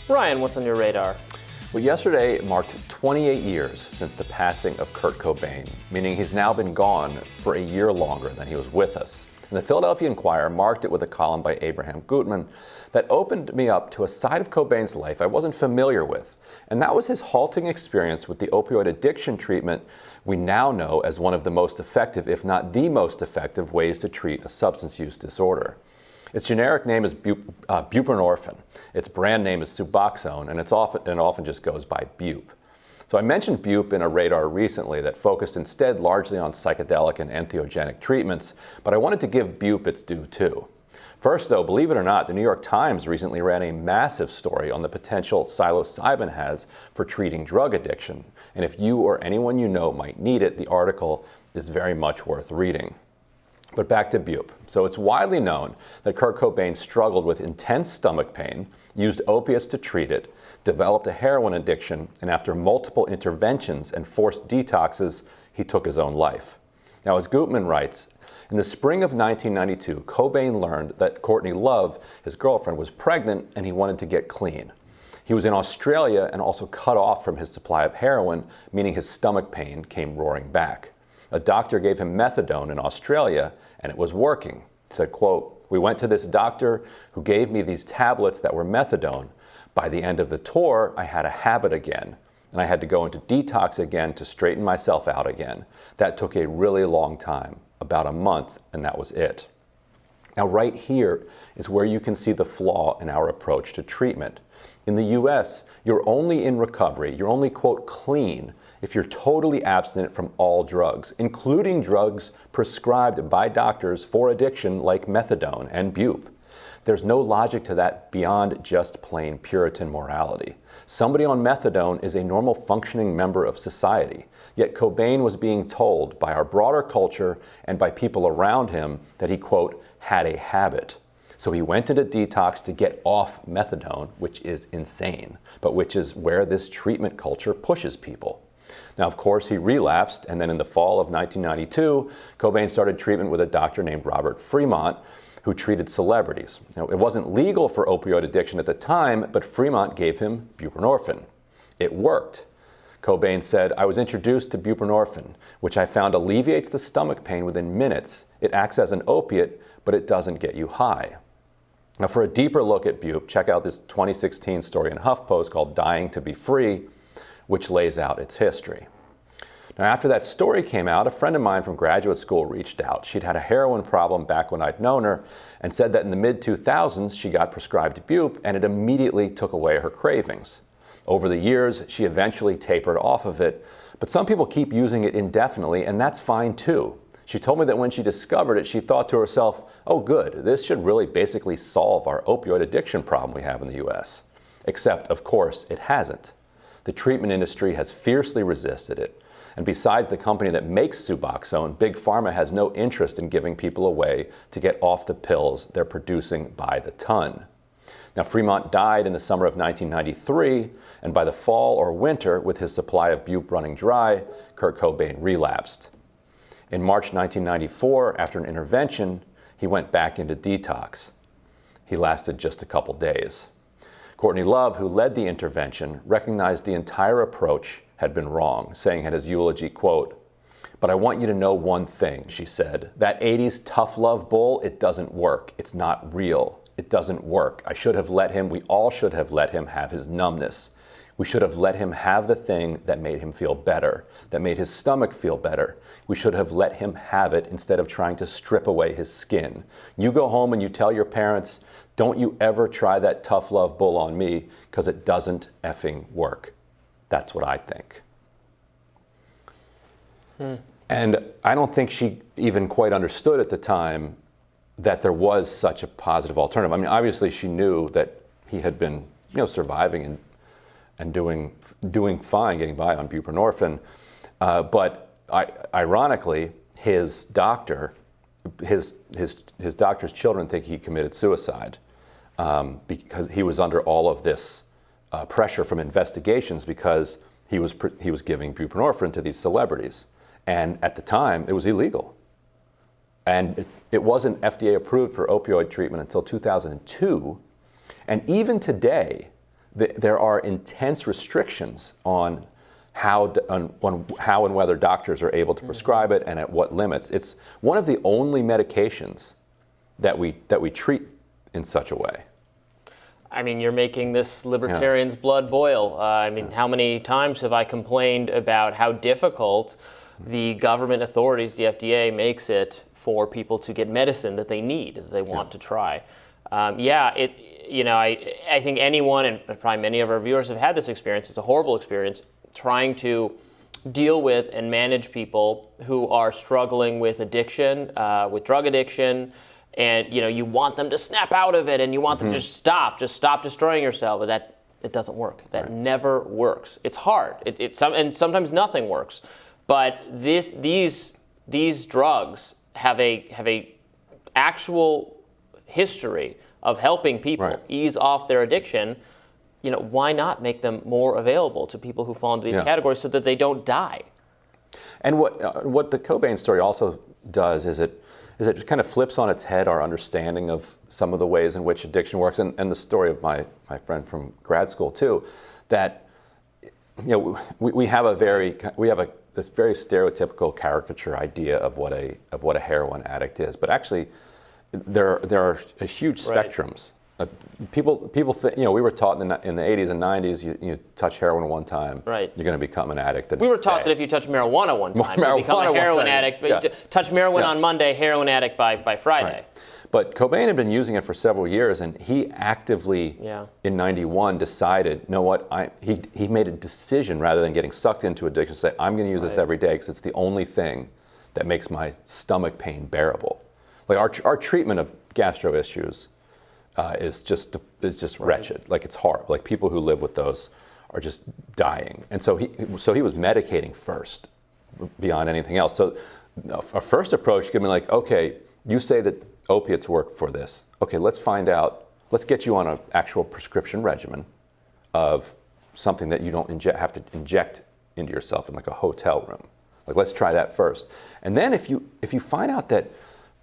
Ryan, what's on your radar? Well, yesterday marked 28 years since the passing of Kurt Cobain, meaning he's now been gone for a year longer than he was with us. And the Philadelphia Inquirer marked it with a column by Abraham Gutman that opened me up to a side of Cobain's life I wasn't familiar with. And that was his halting experience with the opioid addiction treatment we now know as one of the most effective, if not the most effective, ways to treat a substance use disorder. Its generic name is buprenorphine. Its brand name is Suboxone, and it often just goes by Bup. So I mentioned Bup in a radar recently that focused instead largely on psychedelic and entheogenic treatments, but I wanted to give Bup its due too. First though, believe it or not, the New York Times recently ran a massive story on the potential psilocybin has for treating drug addiction. And if you or anyone you know might need it, the article is very much worth reading. But back to Bup. So it's widely known that Kurt Cobain struggled with intense stomach pain, used opiates to treat it, developed a heroin addiction, and after multiple interventions and forced detoxes, he took his own life. Now, as Gutman writes, in the spring of 1992, Cobain learned that Courtney Love, his girlfriend, was pregnant and he wanted to get clean. He was in Australia and also cut off from his supply of heroin, meaning his stomach pain came roaring back. A doctor gave him methadone in Australia, and it was working. He said, quote, "We went to this doctor who gave me these tablets that were methadone. By the end of the tour, I had a habit again, and I had to go into detox again to straighten myself out again. That took a really long time, about a month, and that was it." Now, right here is where you can see the flaw in our approach to treatment. In the US, you're only in recovery, you're only, quote, clean, if you're totally abstinent from all drugs, including drugs prescribed by doctors for addiction like methadone and Bup. There's no logic to that beyond just plain Puritan morality. Somebody on methadone is a normal functioning member of society, yet Cobain was being told by our broader culture and by people around him that he, quote, had a habit. So he went into detox to get off methadone, which is insane, but which is where this treatment culture pushes people. Now, of course, he relapsed, and then in the fall of 1992, Cobain started treatment with a doctor named Robert Fremont, who treated celebrities. Now, it wasn't legal for opioid addiction at the time, but Fremont gave him buprenorphine. It worked. Cobain said, "I was introduced to buprenorphine, which I found alleviates the stomach pain within minutes. It acts as an opiate, but it doesn't get you high." Now, for a deeper look at Bup, check out this 2016 story in HuffPost called "Dying to Be Free," which lays out its history. Now, after that story came out, a friend of mine from graduate school reached out. She'd had a heroin problem back when I'd known her and said that in the mid-2000s, she got prescribed Bup and it immediately took away her cravings. Over the years, she eventually tapered off of it, but some people keep using it indefinitely, and that's fine too. She told me that when she discovered it, she thought to herself, "Oh good, this should really basically solve our opioid addiction problem we have in the US." Except, of course, it hasn't. The treatment industry has fiercely resisted it. And besides the company that makes Suboxone, Big Pharma has no interest in giving people a way to get off the pills they're producing by the ton. Now, Fremont died in the summer of 1993, and by the fall or winter, with his supply of Bup running dry, Kurt Cobain relapsed. In March 1994, after an intervention, he went back into detox. He lasted just a couple days. Courtney Love, who led the intervention, recognized the entire approach had been wrong, saying at his eulogy, quote, "But I want you to know one thing," she said. "That 80s tough love bull, it doesn't work. It's not real. It doesn't work. We all should have let him have his numbness. We should have let him have the thing that made him feel better, that made his stomach feel better. We should have let him have it instead of trying to strip away his skin. You go home and you tell your parents, don't you ever try that tough love bull on me, because it doesn't effing work." That's what I think. And I don't think she even quite understood at the time that there was such a positive alternative. I mean, obviously she knew that he had been, surviving and doing fine, getting by on buprenorphine. But ironically, his doctor's children think he committed suicide because he was under all of this pressure from investigations because he was giving buprenorphine to these celebrities. And at the time, it was illegal. And it wasn't FDA approved for opioid treatment until 2002. And even today, there are intense restrictions on how and whether doctors are able to prescribe it and at what limits. It's one of the only medications that we treat in such a way. I mean, you're making this libertarian's blood boil. I mean, how many times have I complained about how difficult the government authorities, the FDA, makes it for people to get medicine that they need, that they want to try. I think anyone, and probably many of our viewers have had this experience. It's a horrible experience, trying to deal with and manage people who are struggling with addiction, with drug addiction, and you want them to snap out of it, and you want them to just stop destroying yourself. But that it doesn't work. That never works. It's hard. And sometimes nothing works. But these drugs have a actual history of helping people ease off their addiction. Why not make them more available to people who fall into these categories so that they don't die? And what the Cobain story also does is it kind of flips on its head our understanding of some of the ways in which addiction works, and the story of my friend from grad school too, that we have this very stereotypical caricature idea of what a heroin addict is, but actually there are huge spectrums. People think, we were taught in the 80s and 90s, you touch heroin one time, you're going to become an addict. We were taught that if you touch marijuana one time, you become a heroin addict. But you touch heroin on Monday, heroin addict by Friday. Right. But Cobain had been using it for several years, and he actively, in '91, decided, you know what, he made a decision rather than getting sucked into addiction, to say, I'm going to use this every day because it's the only thing that makes my stomach pain bearable. Like our treatment of gastro issues is just wretched. Like, it's horrible. Like, people who live with those are just dying. And so he was medicating first, beyond anything else. So our first approach could be like, okay, you say that opiates work for this. Okay, let's find out. Let's get you on an actual prescription regimen of something that you don't have to inject into yourself in like a hotel room. Like, let's try that first. And then if you find out that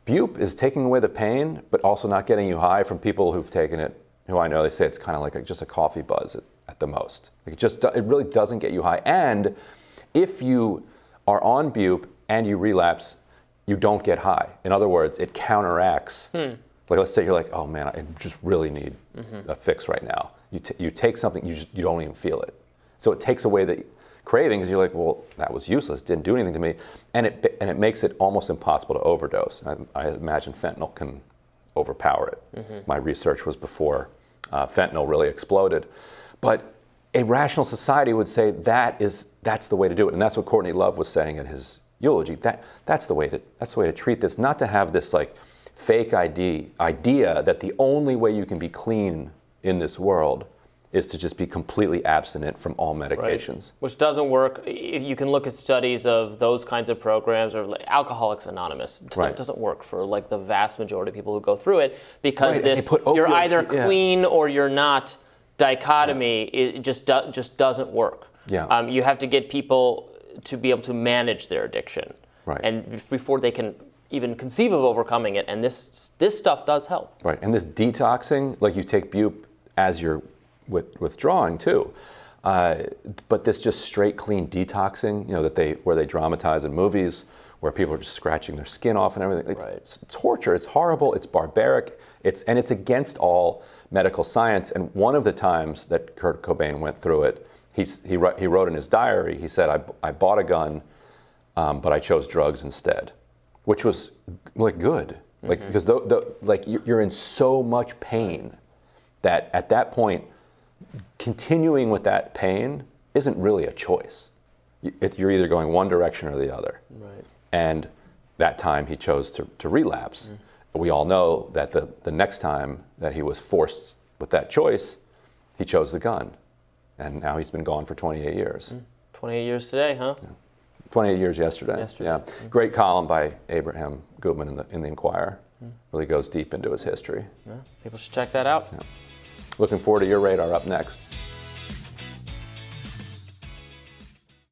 bupe is taking away the pain, but also not getting you high, from people who've taken it, who I know, they say it's kind of like just a coffee buzz at the most. Like, it really doesn't get you high. And if you are on bupe and you relapse, you don't get high. In other words, it counteracts. Like, let's say you're like, oh man, I just really need a fix right now. You take something, you don't even feel it. So it takes away the craving, because you're like, well, that was useless, didn't do anything to me, and it makes it almost impossible to overdose. I imagine fentanyl can overpower it. My research was before fentanyl really exploded, but a rational society would say that's the way to do it, and that's what Courtney Love was saying in his eulogy. That's the way to treat this, not to have this like fake idea that the only way you can be clean in this world is to just be completely abstinent from all medications. Which doesn't work. You can look at studies of those kinds of programs, or like Alcoholics Anonymous. It doesn't work for like the vast majority of people who go through it, because you're either clean or you're not dichotomy. It just doesn't work. You have to get people to be able to manage their addiction, and before they can even conceive of overcoming it. And this stuff does help. Right, and this detoxing, like you take bupe as you're withdrawing too, but this just straight clean detoxing, where they dramatize in movies, where people are just scratching their skin off and everything. It's torture. It's horrible. It's barbaric. It's against all medical science. And one of the times that Kurt Cobain went through it, he wrote in his diary. He said, "I bought a gun, but I chose drugs instead," which was like good, because you're in so much pain that at that point, continuing with that pain isn't really a choice. You're either going one direction or the other. Right. And that time he chose to relapse. We all know that the next time that he was forced with that choice, he chose the gun. And now he's been gone for 28 years. 28 years today, huh? Yeah. 28 years yesterday. Yeah. Great column by Abraham Gutman in the Inquirer. Really goes deep into his history. Yeah. People should check that out. Yeah. Looking forward to your radar up next.